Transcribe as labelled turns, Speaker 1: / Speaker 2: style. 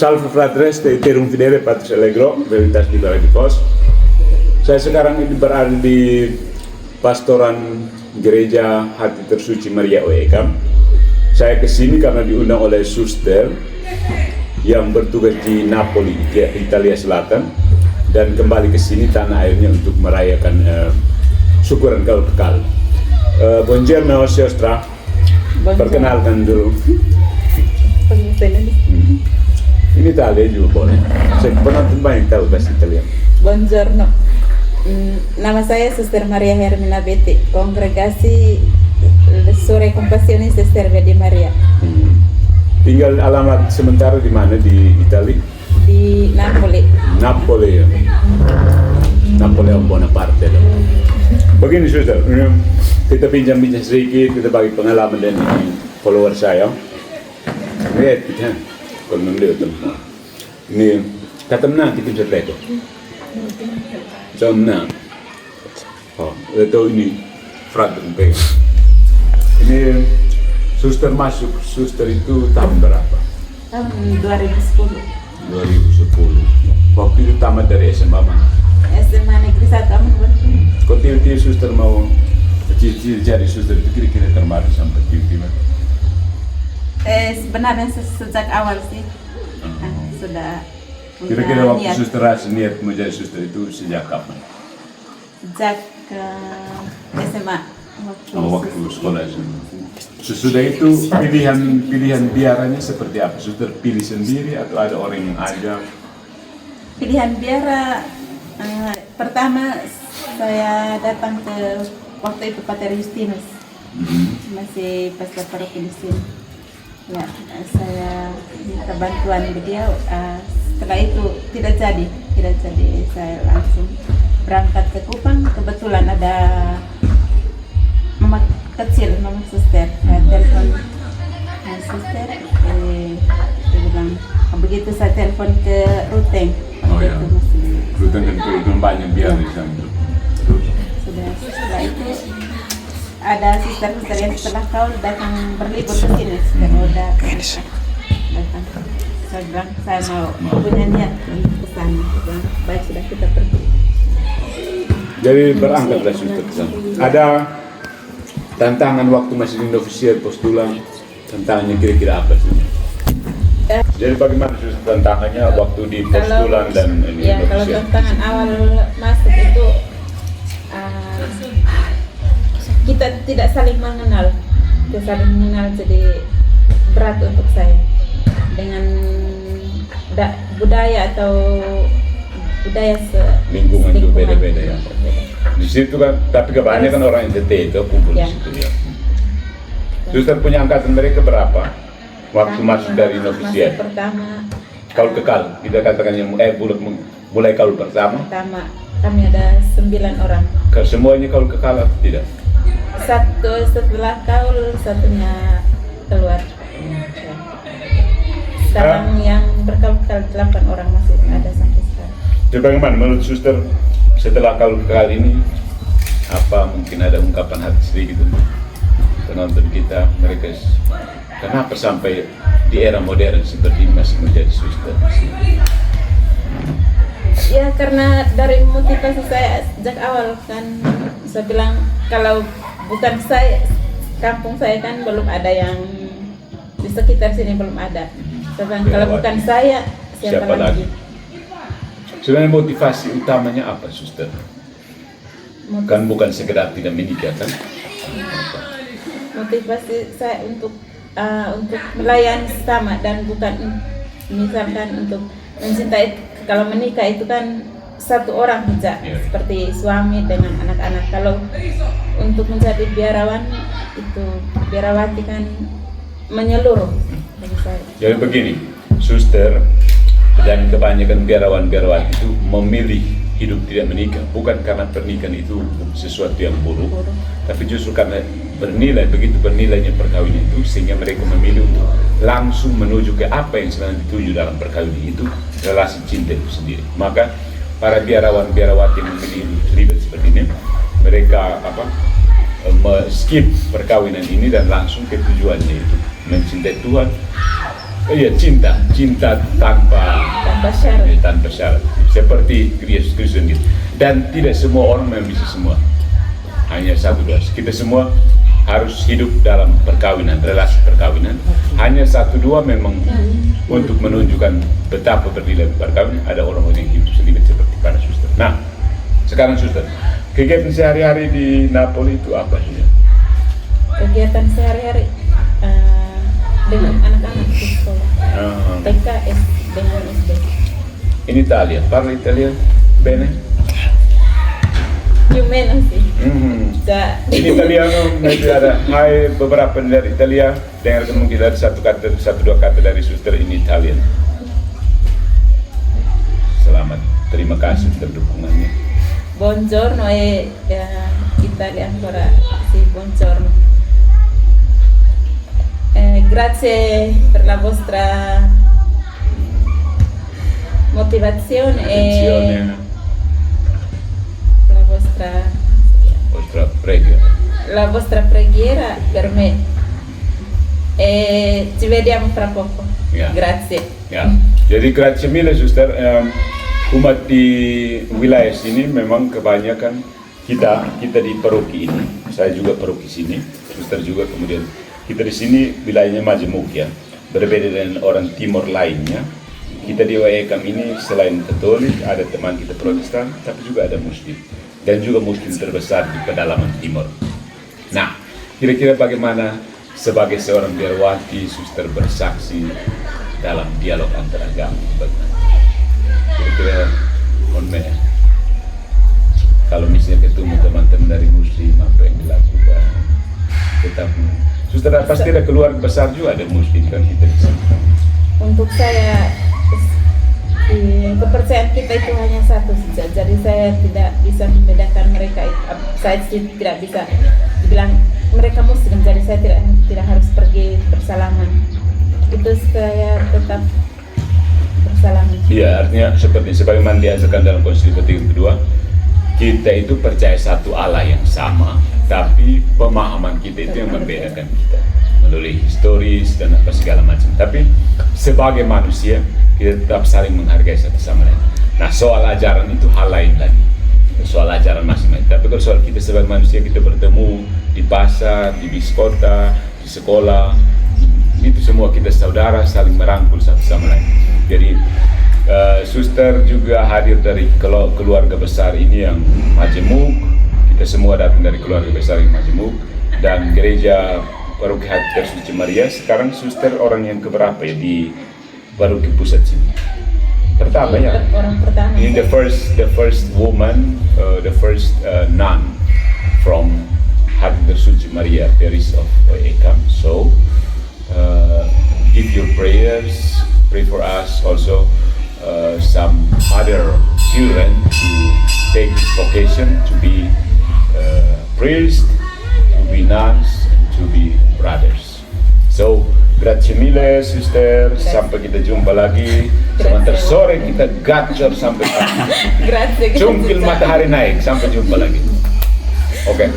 Speaker 1: Salve fratres, Terum Fidele Patris Allegro, Veritas Libera Pos. Saya sekarang ini berada di pastoran Gereja Hati Tersuci Maria Oekam. Saya kesini karena diundang oleh suster yang bertugas di Napoli, Italia Selatan, dan kembali ke sini tanah airnya untuk merayakan syukuran kau kekal. Buongiorno, siostra. Perkenalkan dulu. Ini Italia juga boleh. Saya penonton banyak tahu bahasa Italia.
Speaker 2: Buongiorno. Nama saya Suster Maria Hermina Betty, kongregasi Sore Kompasione Sester di Maria.
Speaker 1: Tinggal alamat sementara di mana di Italia?
Speaker 2: Di Napoli.
Speaker 1: Napoli ya. Napoli yang Bonaparte. Begini suster, kita bincang-bincang sedikit, kita bagi pengalaman dan follower saya. Lihat kita. Kalau nanti ini kata menang kita bisa lihat. Jangan oh itu ini fragment pegang. Ini suster masuk, suster itu tahun berapa?
Speaker 2: Tahun 2010.
Speaker 1: 2010. Waktu itu tamat dari SMA mana?
Speaker 2: SMA Negeri 1 Aman.
Speaker 1: Kau tiba-tiba suster mau jadi suster itu kira-kira termaru sampai tiba-tiba?
Speaker 2: Sebenarnya sejak awal sih sudah
Speaker 1: Kira-kira waktu
Speaker 2: niat.
Speaker 1: suster niat menjadi suster itu sejak kapan?
Speaker 2: Sejak SMA
Speaker 1: Waktu sekolah sesudah itu pilihan biaranya seperti apa? Suster pilih sendiri atau ada orang yang ajak?
Speaker 2: Pilihan biara pertama saya datang ke waktu itu Pater Justinus, masih pastor paroki di sini. Ya, saya minta bantuan beliau. Setelah itu tidak jadi, saya langsung berangkat ke Kupang. Kebetulan ada mama kecil, mama suster. Saya telepon suster, dia bilang, begitu saya telepon ke Ruteng.
Speaker 1: Oh ya, Ruteng kan itu banyak biar di sana.
Speaker 2: Sudah setelah itu ada suster-suster yang setelah kau datang berlibur ke sini, sudah datang. Saya bilang saya mau punya niat ke sana. Baik, sudah kita pergi.
Speaker 1: Jadi berangkatlah suster ke sana. Ada tantangan waktu masih di novisiat postulan, tantangannya kira-kira apa sih? Jadi bagaimana suster tantangannya waktu di postulan dan ini
Speaker 2: ya, kalau
Speaker 1: novisiat?
Speaker 2: tantangan awal masuk itu kita tidak saling mengenal, jadi berat untuk saya dengan budaya
Speaker 1: lingkungan itu beda-beda ya. Di situ kan, tapi kebanyakan orang NTT itu kumpul
Speaker 2: Ya.
Speaker 1: di situ ya. Suster punya angkatan mereka berapa? Waktu masuk dari novisiat.
Speaker 2: Masuk pertama,
Speaker 1: Kaul kekal, kita katakan yang mulai kaul pertama.
Speaker 2: kami ada 9 orang.
Speaker 1: Semuanya kaul kekal atau tidak?
Speaker 2: Satu setelah kaul, satunya keluar. Ya. Sekarang yang berkaul 8 orang masih ada sampai sekarang.
Speaker 1: Jadi bagaimana menurut suster setelah kaul kekal ini, apa mungkin ada ungkapan hati sedikit untuk penonton kita, mereka kenapa sampai di era modern seperti ini masih menjadi suster?
Speaker 2: Ya, karena dari motivasi saya sejak awal kan, saya bilang kalau bukan saya, kampung saya kan belum ada yang di sekitar sini, belum ada. Saya bilang kalau bukan saya, siapa lagi?
Speaker 1: Sebenarnya motivasi utamanya apa, suster? Kan bukan sekedar tidak menikah kan?
Speaker 2: Motivasi saya untuk melayani sesama dan bukan misalkan untuk mencintai. Kalau menikah itu kan satu orang saja, seperti suami dengan anak-anak. Kalau untuk menjadi biarawan itu, biarawati kan menyeluruh bagi saya.
Speaker 1: Jadi begini, suster dan kebanyakan biarawan-biarawati itu memilih hidup tidak menikah, bukan karena pernikahan itu sesuatu yang buruk, tapi justru karena begitu bernilainya perkawinan itu, sehingga mereka memilih untuk langsung menuju ke apa yang sedang dituju dalam perkawinan itu, relasi cinta itu sendiri. Maka para biarawan-biarawati yang memilih ribet seperti ini, mereka skip perkawinan ini dan langsung ke tujuannya itu mencintai Tuhan, Iya, cinta tanpa syarat, seperti Yesus Kristus gitu. Dan tidak semua orang memang bisa semua, hanya satu dua. Kita semua harus hidup dalam perkawinan, relasi perkawinan. Hanya satu dua memang untuk menunjukkan betapa bernilai perkawinan. Ada orang-orang yang hidup sedikit seperti pada suster. Nah, sekarang suster, kegiatan sehari-hari di Napoli itu apa saja?
Speaker 2: Kegiatan sehari-hari dengan anak-anak di sekolah, TK, dengan SD.
Speaker 1: In Italia, parla Italiano? Bene?
Speaker 2: Più meno sih.
Speaker 1: In Italiano ada hai beberapa dari Italia, dengarkan mungkin dari satu dua kata dari suster in Italian. Selamat, terima kasih atas dukungannya.
Speaker 2: Buongiorno Italia ancora, sì, buongiorno. Grazie per la vostra motivazione e la vostra preghiera per me, e ci vediamo fra poco.
Speaker 1: Ya.
Speaker 2: Grazie.
Speaker 1: Ya, jadi grazie mille suster. Umat di wilayah sini memang kebanyakan kita di paroki ini. Saya juga paroki sini, suster juga, kemudian kita di sini wilayahnya majemuk ya. Berbeda dengan orang timur lainnya. Kita di WEKAM ini selain Katolik, ada teman kita Protestan, tapi juga ada Muslim. Dan juga Muslim terbesar di pedalaman timur. Nah, kira-kira bagaimana sebagai seorang biarwati suster bersaksi dalam dialog antaragama? Kira-kira kalau misalnya ketemu teman-teman dari Muslim, apa yang dilakukan? Tetap suster, pasti ada keluarga besar juga ada Muslim kan kita di sini.
Speaker 2: Untuk saya, kepercayaan kita itu hanya satu saja. Jadi saya tidak bisa membedakan mereka. Saya tidak bisa dibilang mereka Muslim, jadi saya tidak harus pergi bersalaman. Itu saya tetap bersalaman.
Speaker 1: Iya, artinya seperti sebagaimana diajarkan dalam Konsili Vatikan kedua, kita itu percaya satu Allah yang sama, tapi pemahaman kita itu yang membedakan kita melalui historis dan apa segala macam. Tapi sebagai manusia kita tetap saling menghargai satu sama lain. Nah, soal ajaran itu hal lain lagi, soal ajaran masing-masing. Tapi kalau soal kita sebagai manusia, kita bertemu di pasar, di bis kota, di sekolah, itu semua kita saudara, saling merangkul satu sama lain. Jadi suster juga hadir dari keluarga besar ini yang majemuk. Kita semua datang dari keluarga besar yang majemuk, dan gereja Paroki Hati Tersuci Maria. Sekarang suster orang yang keberapa ya di Paroki Pusat sini? Pertama ya.
Speaker 2: Orang pertama.
Speaker 1: Ini the first woman, the first nun from Hati Tersuci Maria Parish of WEKAM. So give your prayers, pray for us also. Some other children to take this vocation to be priests, to be nuns, and to be brothers. So, grazie mille suster, sampai kita jumpa lagi. Sebentar sore kita gacor sampai pagi.
Speaker 2: Grazie.
Speaker 1: Cungkil matahari naik, sampai jumpa lagi. Oke.